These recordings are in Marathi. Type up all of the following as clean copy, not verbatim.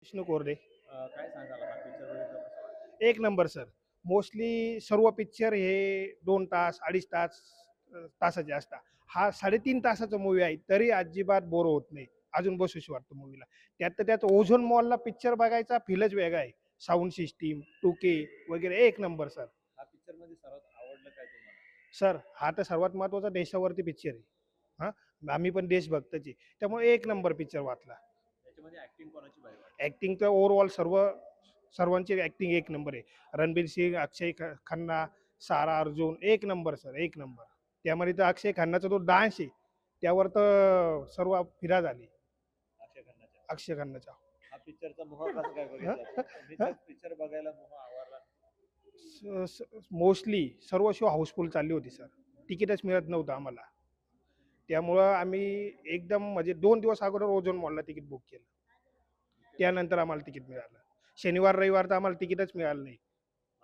विष्णू कोरडे. काय सांगाल हा पिक्चर बघितला कसा वाटला? एक नंबर सर. मोस्टली सर्व पिक्चर हे 2 तास, 2.5 तास तासाचे असतात. हा 3.5 तासाचा मूव्ही आहे, तरी अजिबात बोर होत नाही. अजून बसूशी वाटतं मूव्हीला. त्यात तर त्यात ओझोन मॉलला पिक्चर बघायचा फीलच वेगळा आहे. साउंड सिस्टीम, 2K वगैरे एक नंबर सर. हा पिक्चर मध्ये सर्वात आवडलं काय तुम्हाला? सर हा तर सर्वात महत्त्वाचा देशावरती पिक्चर आहे. हां, आम्ही पण देशभक्तच आहे. त्यामुळे एक नंबर पिक्चर वाचला. त्याच्यामध्ये ऍक्टिंग कोणाची भारी वाटली? ॲक्टिंग तर ओव्हरऑल सर्वांची ॲक्टिंग एक नंबर आहे. रणबीर सिंग, अक्षय खन्ना, सारा अर्जुन एक नंबर सर, एक नंबर. त्यामध्ये तर अक्षय खन्नाचा जो डान्स आहे, त्यावर तर सर्व फिदा झाली अक्षय खन्नाच्या. अक्षय खन्नाच्या. हा पिक्चरचा मोह कसा काय बघितला तू? मी तर पिक्चर बघायला मोह आवरला. मोस्टली सर्व शो हाऊसफुल चालली होती सर. तिकीटच मिळत नव्हतं आम्हाला. त्यामुळं आम्ही एकदम म्हणजे 2 दिवस अगोदर ओझोन मॉलला तिकीट बुक केलं. त्यानंतर आम्हाला तिकीट मिळालं. शनिवार, रविवार तर आम्हाला तिकीटच मिळालं नाही.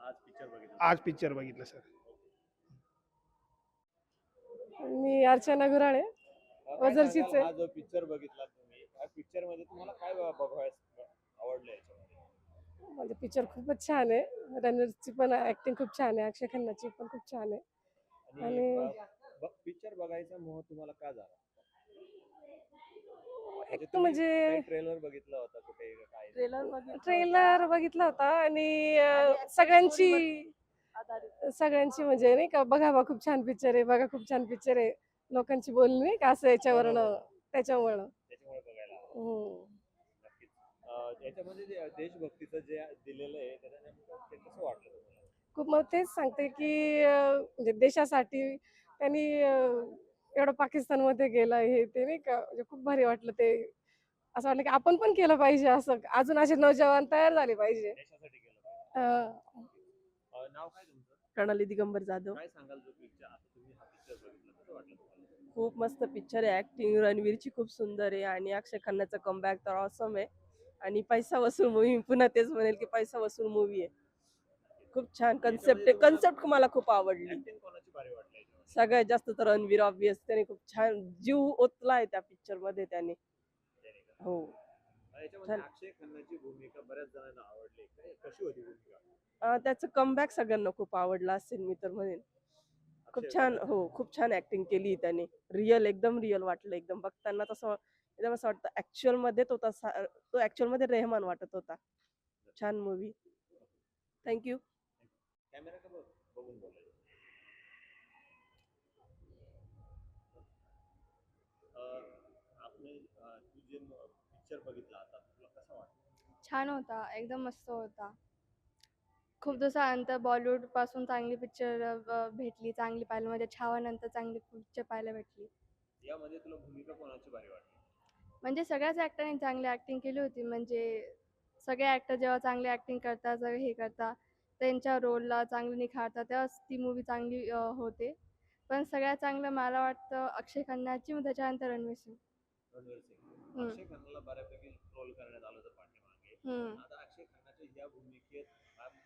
आज पिक्चर बघितला. आज पिक्चर बघितलं सर. मी अर्चना गुराळे, काय सांगाल ओझरचीच आहे. हा जो पिक्चर बघितला तुम्ही, या पिक्चर मध्ये तुम्हाला काय बघायला आवडलं याच्यामध्ये? म्हणजे पिक्चर खूपच छान आहे. रणवीरची पण ऍक्टिंग खूप छान आहे, अक्षय खन्नाची पण खूप छान आहे. आणि पिक्चर बघायचा मोह तुम्हाला का झाला? एक म्हणजे तर तुम्ही म्हणजे काही ट्रेलर बघितला होता कुठे काय? ट्रेलर बघितला होता आणि सगळ्यांची म्हणजे नाही का, बघावा खूप छान पिक्चर आहे, बघा खूप छान पिक्चर आहे, लोकांची बोलणी नाही का असं याच्यावरनं, त्याच्यामुळं. त्याच्यामुळे बघायला आवडतं. हम्म. नक्कीच. याच्यामध्ये जे देशभक्तीचं जे दिलेलं आहे त्याचं नेमकं ते कसं वाटलं तुम्हाला? खूप मग तेच सांगते की म्हणजे देशासाठी त्यांनी एवढं पाकिस्तानमध्ये गेलं हे ते नाही का, म्हणजे खूप भारी वाटलं ते. असं वाटलं की आपण पण केलं पाहिजे, असं अजून असे नौजवान तयार झाले पाहिजे. देशासाठी केलं पाहिजे. अं, नाव काय तुमचं? प्रणाली दिगंबर जाधव. काय सांगाल जो पिक्चर आता तुम्ही हा पिक्चर बघितला कसं वाटलं तुम्हाला? खूप मस्त पिक्चर आहे. ऍक्टिंग रणवीरची खूप सुंदर आहे आणि अक्षय खन्नाचा कमबॅक तर ऑसम आहे. आणि पैसा वसूल मूवी, पुन्हा तेच म्हणेल की पैसा वसूल मूवी आहे. खूप छान कन्सेप्ट आहे. कन्सेप्ट मला खूप आवडली. ऍक्टिंग कोणाची भारी वाटली याच्यामध्ये? सगळ्यात जास्त तर रणवीर ऑब्विस, त्याने खूप छान जीव ओतलाय त्या पिक्चर मध्ये त्याने. त्याने का? हो. याच्यामध्ये छान. अक्षय खन्नाची भूमिका बऱ्याच जणांना आवडली. कशी होती भूमिका? त्याचं कमबॅक सगळ्यांना खूप आवडला असेल मी तर म्हणेन. खूप अक्षय छान, खन्नाचं? हो खूप छान ऍक्टिंग केली त्याने. रिअल, एकदम रिअल वाटलं. एकदम बघताना तसं एकदम असं वाटतं ऍक्च्युअल मध्ये तो तसा, तो ऍक्च्युअल मध्ये रेहमान वाटत होता. छान मूवी. थँक्यू. कॅमेरा का बघून बोलायचं. आपले तू जे पिक्चर बघितला आता तुला कसा वाटला? छान होता, एकदम मस्त होता. खूप दिवसानंतर बॉलिवूडपासून चांगली पिक्चर भेटली, चांगली पाहायला म्हणजे छावानंतर चांगली पिक्चर पाहायला भेटली. यामध्ये तुला भूमिका कोणाची भारी वाटली? म्हणजे सगळ्याच ॲक्टरनी चांगली ॲक्टिंग केली होती. म्हणजे सगळे ॲक्टर जेव्हा चांगली ॲक्टिंग करतात, सगळे हे करतात, त्यांच्या रोलला चांगलं निखारतात, तेव्हाच ती मूव्ही चांगली होते. पण सगळ्यात चांगलं मला वाटतं अक्षय खन्नाची, मग त्याच्यानंतर रणवीर सिंग. रणवीर सिंग. हम्म. अक्षय खन्नाला बऱ्यापैकी ट्रोल करण्यात आलं होतं पाठीमागे. हम्म. आता अक्षय खन्नाच्या या भूमिकेत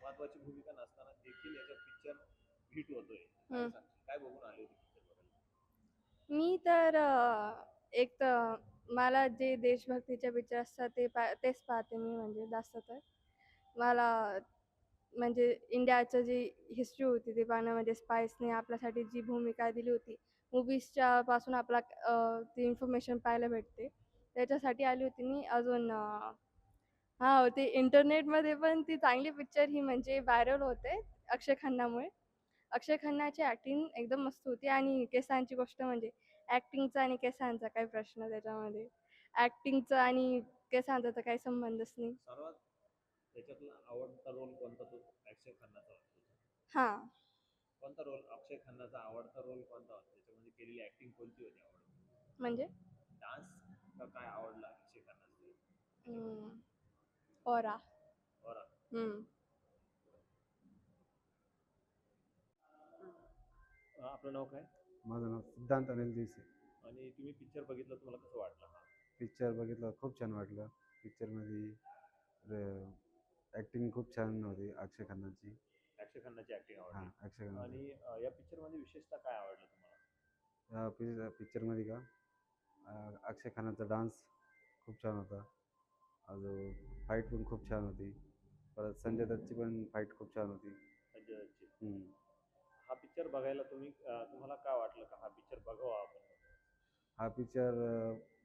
महत्वाची भूमिका नसताना देखील याचा पिक्चर हिट होतोय. काय हम्म. सांगशील? काय बघून आले होते पिक्चर बघायला? मी तर एक तर मला जे देशभक्तीचे पिक्चर असतात तेच पाहते मी, म्हणजे जास्त तर. मला म्हणजे इंडियाचं जी हिस्ट्री होती ते पाहणं, म्हणजे स्पायसने आपल्यासाठी जी भूमिका दिली होती, मूवीजच्या पासून आपला ती इन्फॉर्मेशन पाहायला भेटते. त्याच्यासाठी आली होती मी. अजून हां, ते इंटरनेटमध्ये पण ती चांगली पिक्चर ही म्हणजे व्हायरल होते अक्षय खन्नामुळे. अक्षय खन्नाची ॲक्टिंग एकदम मस्त होती आणि केसांची गोष्ट म्हणजे ॲक्टिंगचा आणि केसांचा काही प्रश्न त्याच्यामध्ये. ॲक्टिंगचा आणि केसांचा तर काही संबंधच नाही. सर्वात त्याच्यातला आवडता रोल कोणता तो अक्षय खन्नाचा वाटतो? हां. कोणता रोल अक्षय खन्नाचा आवडता रोल कोणता होता? त्याच्यामध्ये केलेली ऍक्टिंग कोणती होती आवडती? म्हणजे डान्स का काय आवडला अक्षय खन्नाचा? ओरा. बरं. हं. आपलं नाव काय? माझं नाव सिद्धांत अनिल देसे. आणि तुम्ही पिक्चर बघितला, तुम्हाला कसं वाटलं हा? पिक्चर बघितलं, खूप छान वाटलं. पिक्चरमध्ये ॲक्टिंग खूप छान होती अक्षय खन्नाची. अक्षय खन्नाची ऍक्टिंग हां, आवडली. अक्षय खन्नाची. आणि या पिक्चर मध्ये विशेषतः काय आवडलं तुम्हाला? पिक्चरमध्ये का अक्षय खन्नाचा डान्स खूप छान होता. अजून फाईट पण खूप छान होती. परत संजय दत्तची पण फाईट खूप छान होती. संजय दत्तची. हम्म. हा पिक्चर बघायला तुम्हाला काय वाटलं का हा पिक्चर बघावा आपण? हा पिक्चर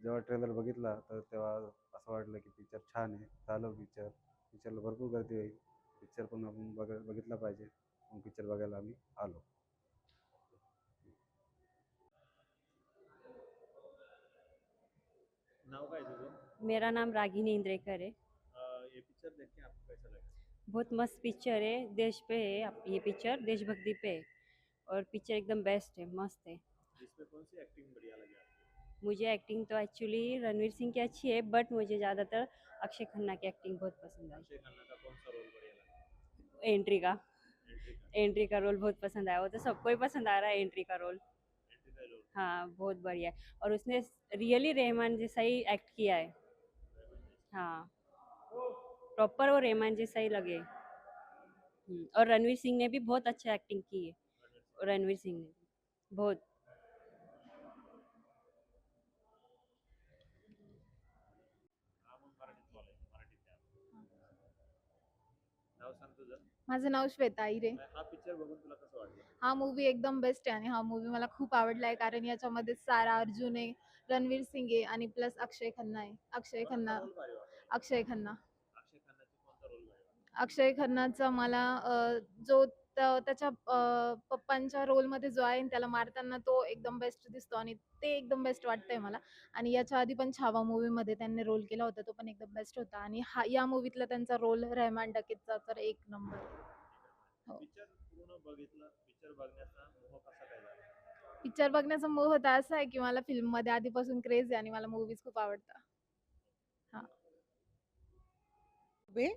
जेव्हा ट्रेलर बघितला तर तेव्हा असं वाटलं की पिक्चर छान आहे, चालव पिक्चर. पिक्चरला भरपूर गर्दी होईल. पिक्चर पण आपण बघितला पाहिजे. मग पिक्चर बघायला आम्ही आलो. नाव काय तुझं? मेरा नाम रागिनी इंद्रेकर है। ये पिक्चर देख के आपको कैसा लगा? बहुत मस्त पिक्चर है, देश पे है ये पिक्चर देशभक्ति पे है और पिक्चर एकदम बेस्ट है, मस्त है। इसमें कौन सी एक्टिंग बढ़िया लगी आपको? मुझे एक्टिंग तो एक्चुअली रणवीर सिंह की अच्छी है, बट मुझे ज़्यादातर अक्षय खन्ना की एक्टिंग बहुत पसंद आई। अक्षय खन्ना का कौन सा रोल बढ़िया लगा? एंट्री का एंट्री का। एंट्री का रोल बहुत पसंद आया, वो तो सबको ही पसंद आ रहा है एंट्री का रोल। एंट्री का रोल। हाँ बहुत बढ़िया है और उसने रियली रहमान जैसा ही एक्ट किया है। हाँ प्रॉपर वो रहमान जैसा ही लगे। और रणवीर सिंह ने भी बहुत अच्छा एक्टिंग की है। रणवीर सिंह ने बहुत। हा मग मराठीत बोलायचं, मराठीत द्या. नाव सांग तुझं. माझं नाव श्वेता आईरे. हा पिक्चर बघून तुला कसं वाटलं? हा मूवी एकदम बेस्ट आहे आणि हा मूवी मला खूप आवडला आहे कारण याच्यामध्ये सारा अर्जुन आहे, रणवीर सिंग आहे आणि प्लस अक्षय खन्ना आहे. अक्षय कोणाचा खन्ना रोल भारी वाटला? अक्षय खन्ना अक्षय खन्नाचा कोणता रोल भारी वाटला? अक्षय खन्नाचा मला जो त्याच्या पप्पांच्या रोलमध्ये जो आहे त्याला मारताना तो एकदम बेस्ट दिसतो आणि ते एकदम बेस्ट वाटतंय मला. आणि याच्या आधी पण छावा मूवीमध्ये त्यांनी रोल केला होता, तो पण एकदम बेस्ट होता आणि या मूवीतला त्यांचा रोल रहमान डकेतचा तर एक नंबर. हो. पिक्चर पूर्ण बघितलं. पिक्चर बघण्याचा मोह कसा काय झाला? पिक्चर बघण्याचा मोह तर असा आहे की मला फिल्ममध्ये आधीपासून क्रेज आहे आणि मला मूवीज खूप आवडतात. दुबे,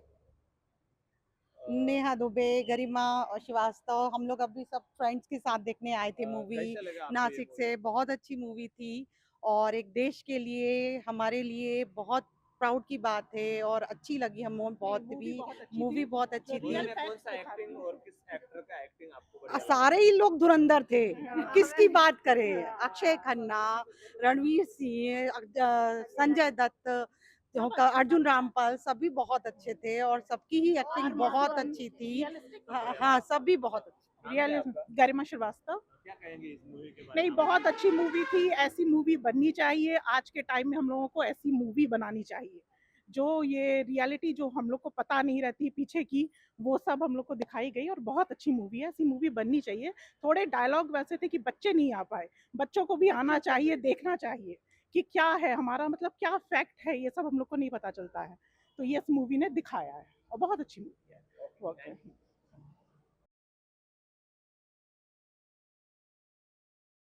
नेहा दुबे, गरिमा श्रीवास्तव, हम लोग अभी सब फ्रेंड्स के साथ देखने आए थे मूवी कैसा लगा आपको ये नासिक movie? से। बहुत अच्छी मूवी थी और एक देश के लिए हमारे लिए बहुत प्राउड की बात है और अच्छी लगी हम बहुत भी। मूवी बहुत अच्छी मूवी थी। में कौन सा एक्टिंग और किस एक्टर का एक्टिंग आपको बढ़िया लगा? सारे ही लोग धुरंधर थे। किसकी बात करें, अक्षय खन्ना, रणवीर सिंह, संजय दत्त, अर्जुन रामपाल, सभी बहुत अच्छे थे और सबकी ही एक्टिंग बहुत अच्छी थी। हाँ सभी बहुत अच्छी। नाम क्या है आपका? गरिमा श्रीवास्तव। क्या कहेंगे इस मूवी के बारे नहीं, में? बहुत अच्छी मूवी थी, ऐसी मूवी बननी चाहिए। आज के टाइम में हम लोगों को ऐसी मूवी बनानी चाहिए। जो ये रियलिटी जो हम लोग को पता नहीं रहती पीछे की, वो सब हम लोग को दिखाई गई और बहुत अच्छी मूवी है। ऐसी मूवी बननी चाहिए। थोड़े डायलॉग वैसे थे कि बच्चे नहीं आ पाए, बच्चों को भी आना चाहिए, देखना चाहिए कि क्या है हमारा, मतलब क्या फैक्ट है, ये सब हम लोग को नहीं पता चलता है। तो ये इस मूवी ने दिखाया है और बहुत अच्छी मूवी है। Okay, thank you.